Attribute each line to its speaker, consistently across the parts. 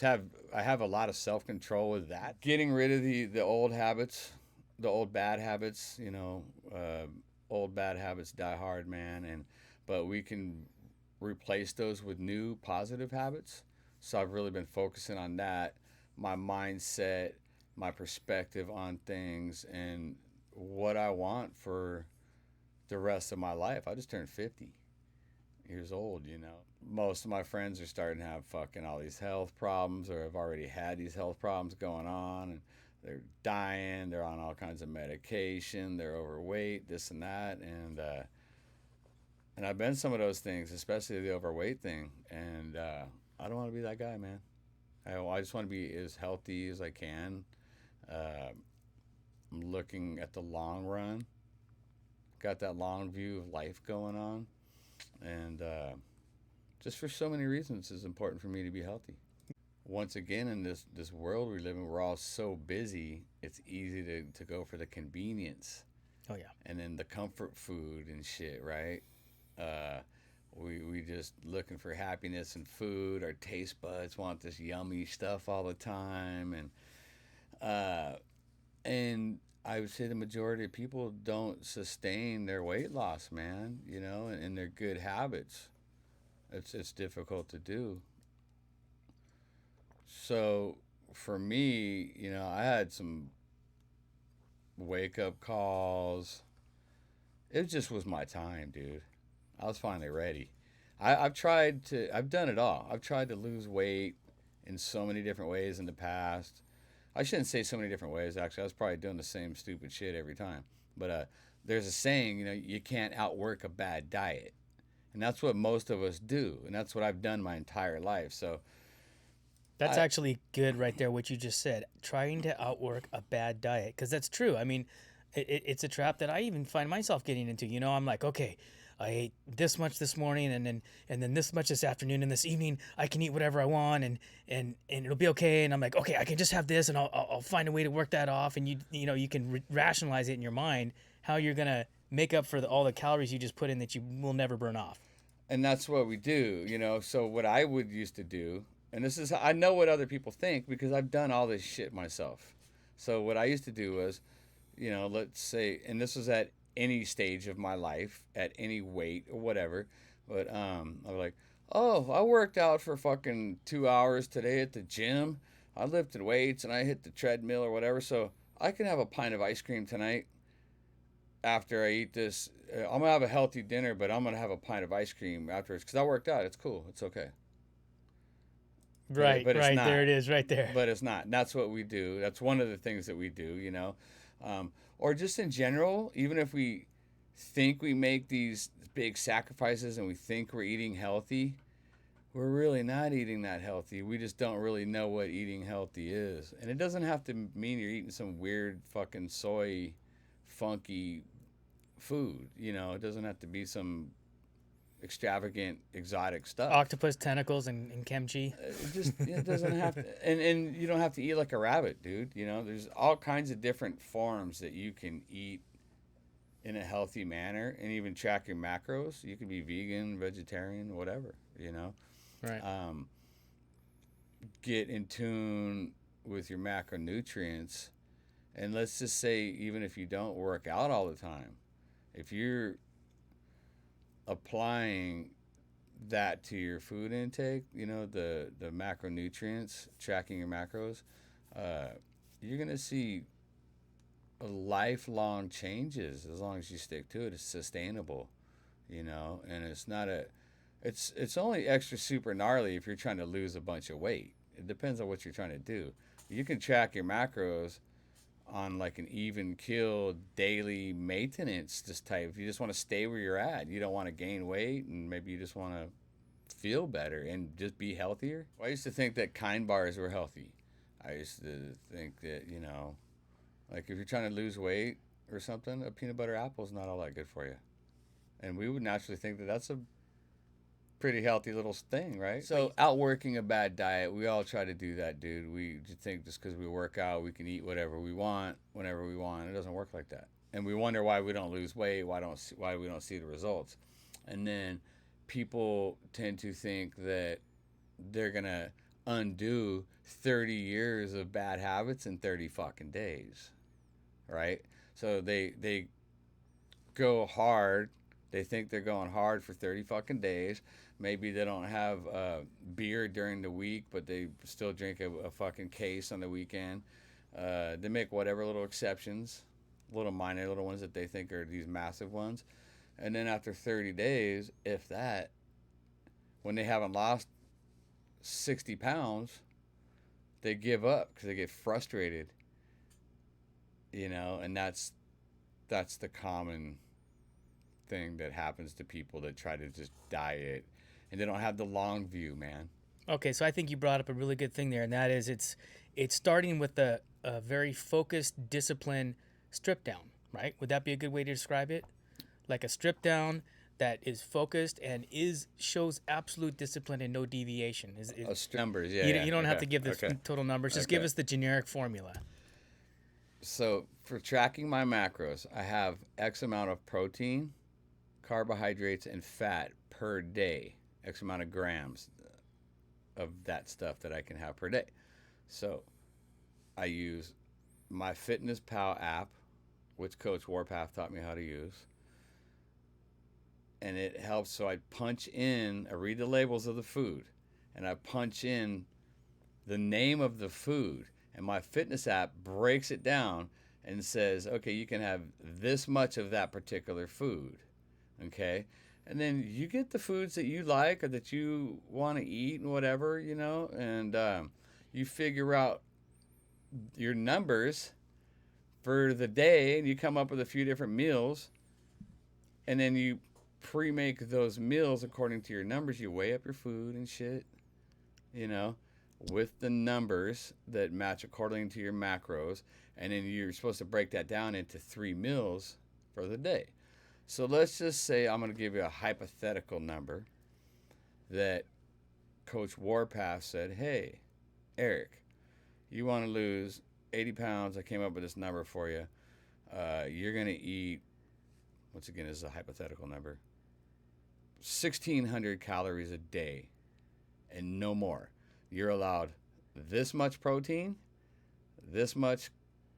Speaker 1: I have a lot of self-control with that. Getting rid of the old habits, the old bad habits, old bad habits die hard, man, and but we can replace those with new positive habits. So I've really been focusing on that, my mindset, my perspective on things, and what I want for the rest of my life. I just turned 50 years old, Most of my friends are starting to have fucking all these health problems or have already had these health problems going on, and they're dying, they're on all kinds of medication, they're overweight, this and that, and I've been some of those things, especially the overweight thing, and I don't want to be that guy, man. I just want to be as healthy as I can. Uh, I'm looking at the long run, got that long view of life going on, and just for so many reasons, it's important for me to be healthy. Once again, in this world we live in, we're all so busy. It's easy to go for the convenience.
Speaker 2: Oh yeah.
Speaker 1: And then the comfort food and shit, right? Uh, we just looking for happiness in food. Our taste buds want this yummy stuff all the time, uh, and I would say the majority of people don't sustain their weight loss, man. And their good habits. It's difficult to do. So for me, I had some wake up calls. It just was my time, dude. I was finally ready. I've done it all. I've tried to lose weight in so many different ways in the past. I shouldn't say so many different ways, actually. I was probably doing the same stupid shit every time. But there's a saying, you can't outwork a bad diet. And that's what most of us do. And that's what I've done my entire life. So
Speaker 2: That's
Speaker 1: I,
Speaker 2: actually good right there, what you just said. Trying to outwork a bad diet. Because that's true. I mean, it's a trap that I even find myself getting into. I'm like, okay, I ate this much this morning, and then this much this afternoon, and this evening I can eat whatever I want, and it'll be okay. And I'm like, okay, I can just have this, and I'll find a way to work that off. And you can rationalize it in your mind how you're gonna make up for all the calories you just put in that you will never burn off.
Speaker 1: and that's what we do. So what I would used to do, and this is, I know what other people think because I've done all this shit myself. So what I used to do was, let's say, and this was at any stage of my life, at any weight or whatever, but I was like, oh, I worked out for fucking 2 hours today at the gym. I lifted weights and I hit the treadmill or whatever, so I can have a pint of ice cream tonight after I eat this. I'm gonna have a healthy dinner, but I'm gonna have a pint of ice cream afterwards because I worked out. It's cool. It's okay.
Speaker 2: Right,
Speaker 1: But it's
Speaker 2: right there
Speaker 1: not.
Speaker 2: it is, right there.
Speaker 1: But it's not. And that's what we do. That's one of the things that we do. Or just in general, even if we think we make these big sacrifices and we think we're eating healthy, we're really not eating that healthy. We just don't really know what eating healthy is. And it doesn't have to mean you're eating some weird fucking soy funky food. It doesn't have to be some extravagant exotic stuff.
Speaker 2: Octopus tentacles and kimchi.
Speaker 1: It doesn't have to, and you don't have to eat like a rabbit, dude. There's all kinds of different forms that you can eat in a healthy manner, and even track your macros. You can be vegan, vegetarian, whatever.
Speaker 2: Right.
Speaker 1: Um, get in tune with your macronutrients, and let's just say even if you don't work out all the time, if you're applying that to your food intake, the macronutrients, tracking your macros, uh, you're gonna see lifelong changes as long as you stick to it. It's sustainable, and it's not a, it's only extra super gnarly if you're trying to lose a bunch of weight. It depends on what you're trying to do. You can track your macros on like an even kill daily maintenance just type. If you just want to stay where you're at, you don't want to gain weight, and maybe you just want to feel better and just be healthier. Well, I used to think that kind bars were healthy. I used to think that, like if you're trying to lose weight or something, a peanut butter apple is not all that good for you. And we would naturally think that that's a pretty healthy little thing, right? So outworking a bad diet, we all try to do that, dude. We think just because we work out, we can eat whatever we want, whenever we want. It doesn't work like that, and we wonder why we don't lose weight, why we don't see the results, and then people tend to think that they're gonna undo 30 years of bad habits in 30 fucking days, right? So they go hard. They think they're going hard for 30 fucking days. Maybe they don't have beer during the week, but they still drink a fucking case on the weekend. They make whatever little exceptions, little minor little ones that they think are these massive ones. And then after 30 days, if that, when they haven't lost 60 pounds, they give up because they get frustrated, and that's the common thing that happens to people that try to just diet and they don't have the long view, man.
Speaker 2: Okay, so I think you brought up a really good thing there, and that is it's starting with a very focused, disciplined strip down, right? Would that be a good way to describe it? Like a strip down that is focused and shows absolute discipline and no deviation.
Speaker 1: Numbers, yeah,
Speaker 2: You don't have
Speaker 1: okay,
Speaker 2: to give the
Speaker 1: okay,
Speaker 2: total numbers. Just give
Speaker 1: okay.
Speaker 2: us the generic formula.
Speaker 1: So for tracking my macros, I have X amount of protein, carbohydrates, and fat per day. X amount of grams of that stuff that I can have per day. So I use my Fitness Pal app, which Coach Warpath taught me how to use. And it helps. So I read the labels of the food, and I punch in the name of the food. And my fitness app breaks it down and says, okay, you can have this much of that particular food. Okay. And then you get the foods that you like or that you want to eat and whatever, and you figure out your numbers for the day and you come up with a few different meals. And then you pre-make those meals according to your numbers. You weigh up your food and shit, with the numbers that match according to your macros. And then you're supposed to break that down into 3 meals for the day. So let's just say I'm going to give you a hypothetical number that Coach Warpath said, hey, Eric, you want to lose 80 pounds. I came up with this number for you. You're going to eat, once again, this is a hypothetical number, 1,600 calories a day and no more. You're allowed this much protein, this much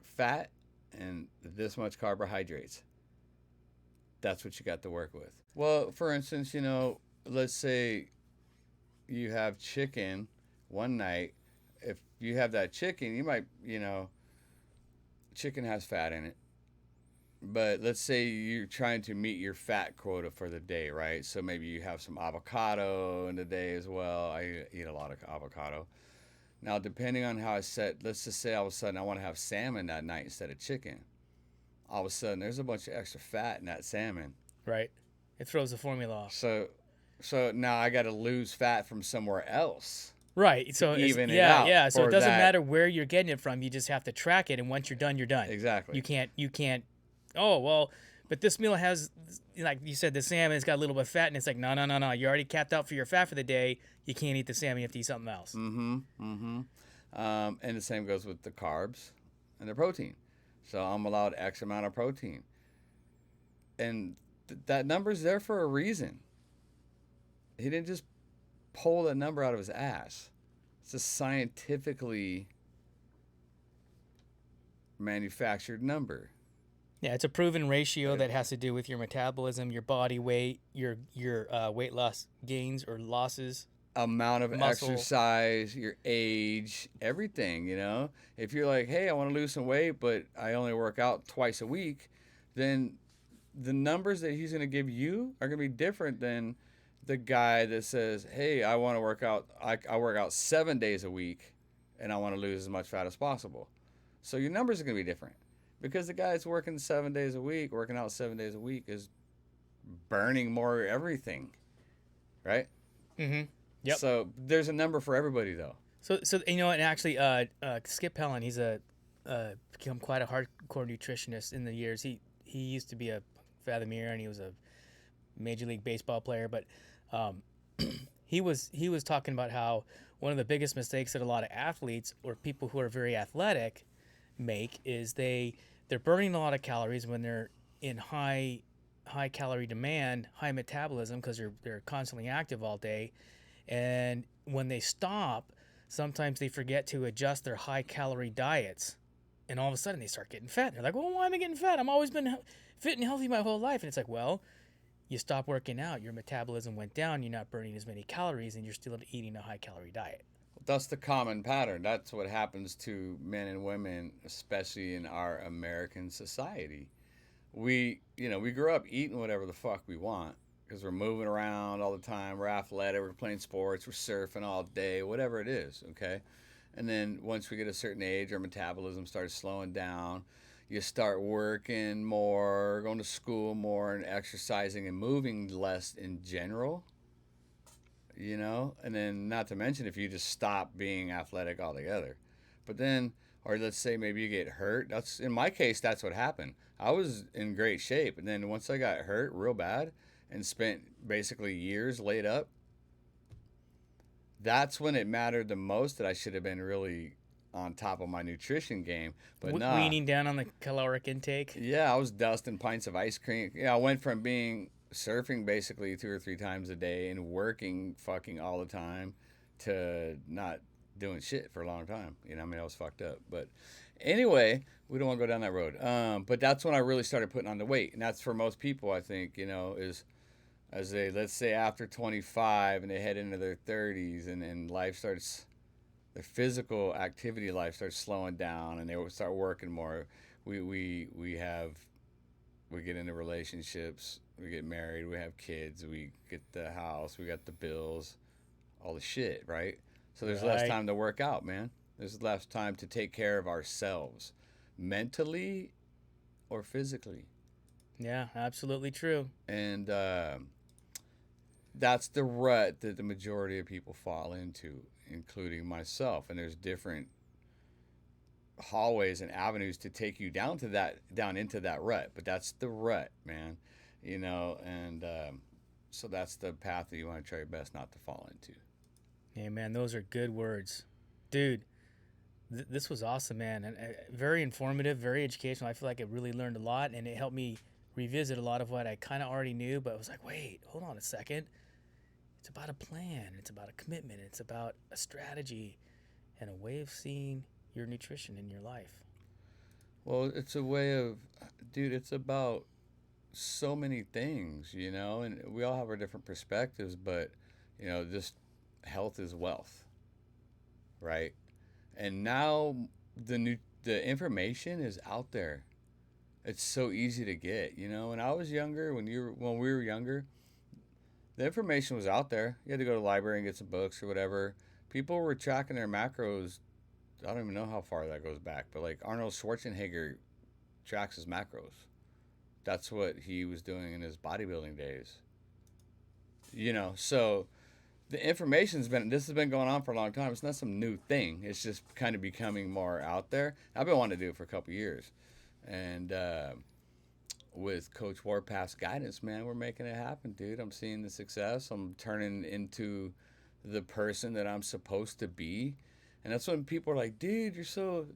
Speaker 1: fat, and this much carbohydrates. That's what you got to work with. Well, for instance, let's say you have chicken one night. If you have that chicken, you might, chicken has fat in it. But let's say you're trying to meet your fat quota for the day, right? So maybe you have some avocado in the day as well. I eat a lot of avocado. Now, depending on how let's just say all of a sudden I want to have salmon that night instead of chicken. All of a sudden, there's a bunch of extra fat in that salmon.
Speaker 2: Right. It throws the formula off.
Speaker 1: So now I got to lose fat from somewhere else.
Speaker 2: Right. So
Speaker 1: even it out.
Speaker 2: Yeah. So it doesn't
Speaker 1: that.
Speaker 2: matter where you're getting it from. You just have to track it, and once you're done, you're done.
Speaker 1: Exactly.
Speaker 2: You can't. Oh well, but this meal has, like you said, the salmon. It's got a little bit of fat, and it's like no. You already capped out for your fat for the day. You can't eat the salmon. You have to eat something else.
Speaker 1: And the same goes with the carbs and the protein. So I'm allowed X amount of protein. And that number's there for a reason. He didn't just pull that number out of his ass. It's a scientifically manufactured number.
Speaker 2: Yeah, it's a proven ratio that has to do with your metabolism, your body weight, your weight loss gains or losses.
Speaker 1: Amount of
Speaker 2: muscle.
Speaker 1: Exercise, your age, everything, If you're like, hey, I want to lose some weight, but I only work out twice a week, then the numbers that he's going to give you are going to be different than the guy that says, hey, I want to work out, I work out 7 days a week, and I want to lose as much fat as possible. So your numbers are going to be different because the guy that's working 7 days a week, working out 7 days a week is burning more everything, right?
Speaker 2: Mm-hmm. Yep.
Speaker 1: So there's a number for everybody, though.
Speaker 2: So and actually, Skip Helen, he's become quite a hardcore nutritionist in the years. He used to be a Fathomeer, and he was a Major League Baseball player. But he was talking about how one of the biggest mistakes that a lot of athletes or people who are very athletic make is they're burning a lot of calories when they're in high calorie demand, high metabolism because they're constantly active all day. And when they stop, sometimes they forget to adjust their high calorie diets, and all of a sudden they start getting fat. They're like, well, why am I getting fat? I've always been fit and healthy my whole life. And it's like, well, you stop working out, your metabolism went down, you're not burning as many calories, and you're still eating a high calorie diet.
Speaker 1: That's the common pattern. That's what happens to men and women, especially in our American society. We grew up eating whatever the fuck we want because we're moving around all the time. We're athletic. We're playing sports. We're surfing all day, whatever it is. Okay. And then once we get a certain age, our metabolism starts slowing down. You start working more, going to school more, and exercising and moving less in general. And then not to mention if you just stop being athletic altogether. But then, or let's say maybe you get hurt. That's in my case. That's what happened. I was in great shape, and then once I got hurt real bad and spent basically years laid up, that's when it mattered the most that I should have been really on top of my nutrition game. But nah,
Speaker 2: Weaning down on the caloric intake.
Speaker 1: yeah, I was dusting pints of ice cream. Yeah, I went from being surfing basically 2 or 3 times a day and working fucking all the time to not doing shit for a long time. I mean, I was fucked up. But anyway, we don't want to go down that road. But that's when I really started putting on the weight, and that's for most people, I think. Is as they, let's say, after 25 and they head into their 30s, and life starts, their physical activity life starts slowing down, and they will start working more. We get into relationships, we get married, we have kids, we get the house, we got the bills, all the shit, right? So there's less
Speaker 2: Right.
Speaker 1: time to work out, man. There's less time to take care of ourselves, mentally or physically.
Speaker 2: Yeah, absolutely true.
Speaker 1: And that's the rut that the majority of people fall into, including myself. And there's different hallways and avenues to take you down into that rut. But that's the rut, man. And so that's the path that you want to try your best not to fall into.
Speaker 2: Hey, man, those are good words. Dude, this was awesome, man. And very informative, very educational. I feel like I really learned a lot, and it helped me revisit a lot of what I kind of already knew, but I was like, wait, hold on a second. It's about a plan, it's about a commitment, it's about a strategy and a way of seeing your nutrition in your life.
Speaker 1: Well, it's a way of, dude, it's about so many things, and we all have our different perspectives, but, just health is wealth, right? And now the information is out there. It's so easy to get. When I was younger, when we were younger, the information was out there. You had to go to the library and get some books or whatever. People were tracking their macros. I don't even know how far that goes back, but like Arnold Schwarzenegger tracks his macros. That's what he was doing in his bodybuilding days. So the this has been going on for a long time. It's not some new thing. It's just kind of becoming more out there. I've been wanting to do it for a couple years. And with Coach Warpath's guidance, man, we're making it happen, dude. I'm seeing the success. I'm turning into the person that I'm supposed to be. And that's when people are like, dude,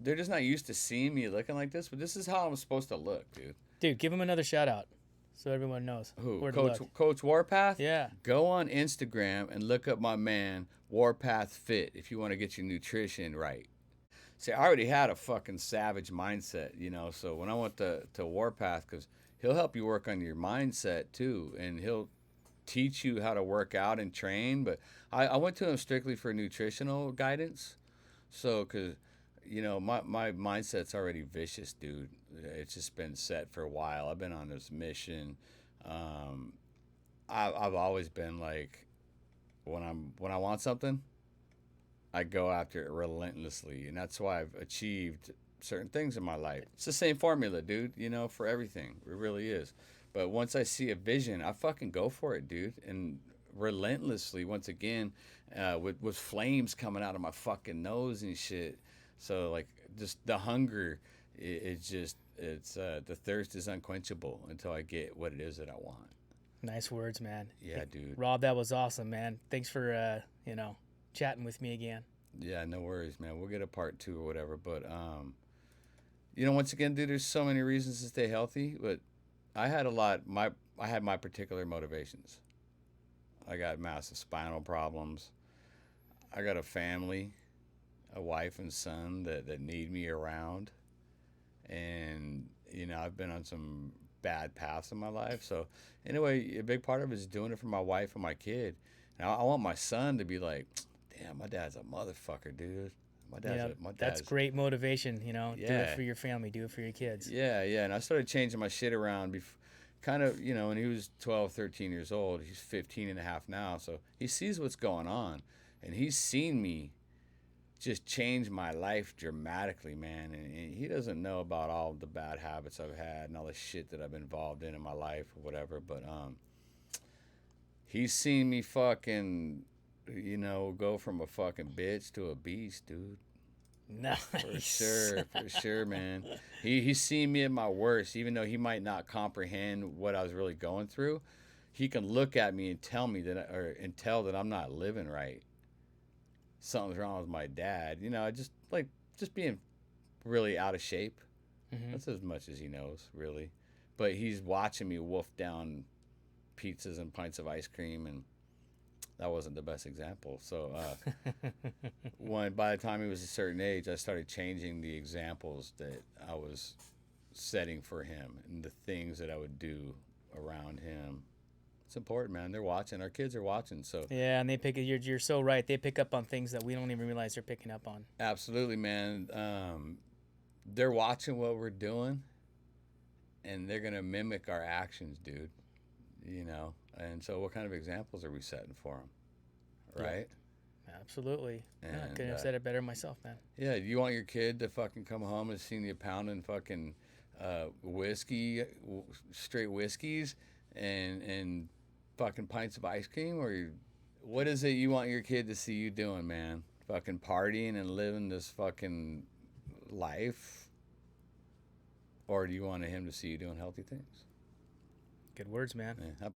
Speaker 1: they're just not used to seeing me looking like this, but this is how I'm supposed to look, dude.
Speaker 2: Dude, give him another shout out so everyone knows
Speaker 1: Who?
Speaker 2: where to
Speaker 1: Coach Warpath?
Speaker 2: Yeah.
Speaker 1: Go on Instagram and look up my man, Warpath Fit, if you want to get your nutrition right. See, I already had a fucking savage mindset, so when I went to Warpath, because he'll help you work on your mindset too, and he'll teach you how to work out and train. But I went to him strictly for nutritional guidance. So, because, my mindset's already vicious, dude. It's just been set for a while. I've been on this mission. I've always been like, when I want something, I go after it relentlessly. And that's why I've achieved certain things in my life. It's the same formula, dude, for everything. It really is. But once I see a vision, I fucking go for it, dude. And relentlessly, once again, with flames coming out of my fucking nose and shit. So like, just the hunger, the thirst is unquenchable until I get what it is that I want.
Speaker 2: Nice words, man.
Speaker 1: Yeah,
Speaker 2: Hey,
Speaker 1: dude.
Speaker 2: Rob, that was awesome, man. Thanks for chatting with me again.
Speaker 1: Yeah, no worries, man. We'll get a part 2 or whatever. But once again, dude, there's so many reasons to stay healthy. But I had I had my particular motivations. I got massive spinal problems. I got a family. a wife and son that need me around. And, I've been on some bad paths in my life. So, anyway, a big part of it is doing it for my wife and my kid. And I want my son to be like, damn, my dad's a motherfucker, dude. My
Speaker 2: That's
Speaker 1: dad's,
Speaker 2: great motivation. Do it
Speaker 1: yeah,
Speaker 2: for your family, do it for your kids.
Speaker 1: yeah, yeah. And I started changing my shit around kind of, when he was 12, 13 years old. He's 15 and a half now. So he sees what's going on. And he's seen me just change my life dramatically, man. And he doesn't know about all the bad habits I've had and all the shit that I've been involved in my life or whatever. But he's seen me fucking, go from a fucking bitch to a beast, dude.
Speaker 2: Nice.
Speaker 1: For sure, man. He's seen me at my worst, even though he might not comprehend what I was really going through. He can look at me and tell me and tell that I'm not living right. Something's wrong with my dad. Just being really out of shape.
Speaker 2: Hmm.
Speaker 1: That's as much as he knows, really. But he's watching me wolf down pizzas and pints of ice cream, and that wasn't the best example. So, when by the time he was a certain age, I started changing the examples that I was setting for him and the things that I would do around him. It's important, man. They're watching. Our kids are watching. So,
Speaker 2: Yeah, and you're so right. They pick up on things that we don't even realize they're picking up on.
Speaker 1: absolutely, man. They're watching what we're doing, and they're gonna mimic our actions, dude. And so what kind of examples are we setting for them,
Speaker 2: Yeah,
Speaker 1: right?
Speaker 2: absolutely. Yeah, I
Speaker 1: And
Speaker 2: couldn't have said it better myself, man.
Speaker 1: yeah, you want your kid to fucking come home and see you pounding fucking whiskey, straight whiskeys, and fucking pints of ice cream, or what is it you want your kid to see you doing, man? Fucking partying and living this fucking life, or do you want him to see you doing healthy things?
Speaker 2: Good words, man.
Speaker 1: Yeah.